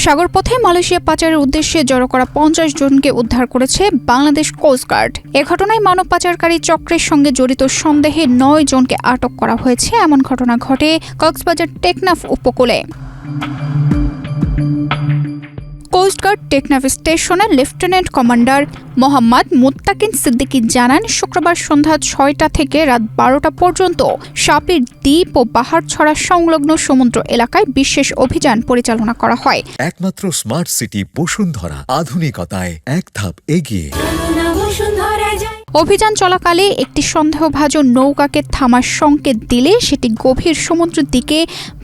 সাগরপথে Malaysia পাচারের উদ্দেশ্যে জড়ো করা ৫০ জনকে উদ্ধার করেছে বাংলাদেশ কোস্টগার্ড। এ ঘটনায় মানব পাচারকারী চক্রের সঙ্গে জড়িত সন্দেহে ৯ জনকে আটক করা হয়েছে। এমন ঘটনা ঘটে কক্সবাজার টেকনাফ উপকূলে। কোস্টগার্ড টেকনাফ স্টেশনের লেফটেন্যান্ট কমান্ডার মোহাম্মদ মুত্তাকিন সিদ্দিকী জানান, শুক্রবার সন্ধ্যা ৬টা থেকে রাত ১২টা পর্যন্ত সাপির দ্বীপ ও পাহাড়ছড়া সংলগ্ন সমুদ্র এলাকায় বিশেষ অভিযান পরিচালনা করা হয়। একমাত্র স্মার্ট সিটি বসুন্ধরা, আধুনিকতায় এক ধাপ এগিয়ে। অভিযান চলাকালে একটি সন্দেহভাজন নৌকাকে থামার সংকেত দিলে সেটি গভীর সমুদ্রের দিকে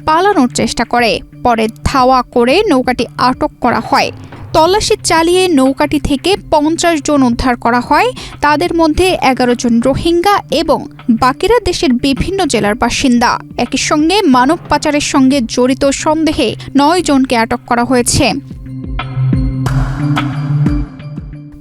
পালানোর চেষ্টা করে। পরে ধাওয়া করে নৌকাটি আটক করা হয়। তল্লাশি চালিয়ে নৌকাটি থেকে ৫০ জন উদ্ধার করা হয়। তাদের মধ্যে ১১ জন রোহিঙ্গা এবং বাকিরা দেশের বিভিন্ন জেলার বাসিন্দা। একই সঙ্গে মানব পাচারের সঙ্গে জড়িত সন্দেহে ৯ জনকে আটক করা হয়েছে।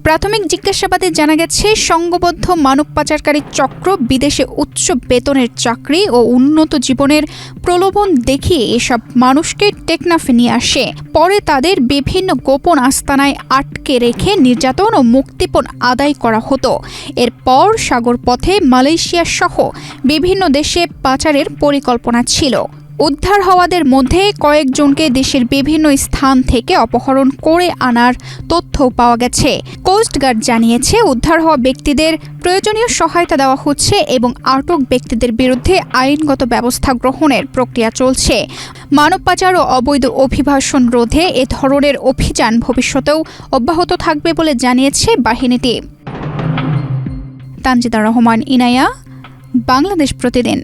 প্রাথমিক জিজ্ঞাসাবাদে জানা গেছে, সংঘবদ্ধ মানব পাচারকারী চক্র বিদেশে উচ্চ বেতনের চাকরি ও উন্নত জীবনের প্রলোভন দেখিয়ে এসব মানুষকে টেকনাফে নিয়ে আসে। পরে তাদের বিভিন্ন গোপন আস্তানায় আটকে রেখে নির্যাতন ও মুক্তিপণ আদায় করা হতো। এরপর সাগরপথে মালয়েশিয়া সহ বিভিন্ন দেশে পাচারের পরিকল্পনা ছিল। উদ্ধার হওয়াদের মধ্যে কয়েকজনকে দেশের বিভিন্ন স্থান থেকে অপহরণ করে আনার তথ্য পাওয়া গেছে। কোস্টগার্ড জানিয়েছে, উদ্ধার হওয়া ব্যক্তিদের প্রয়োজনীয় সহায়তা দেওয়া হচ্ছে এবং আটক ব্যক্তিদের বিরুদ্ধে আইনগত ব্যবস্থা গ্রহণের প্রক্রিয়া চলছে। মানব পাচার ও অবৈধ অভিবাসন রোধে এ ধরনের অভিযান ভবিষ্যতেও অব্যাহত থাকবে বলে জানিয়েছে বাহিনীটি। তানজিদা রহমান, ইনায়া, বাংলাদেশ প্রতিদিন।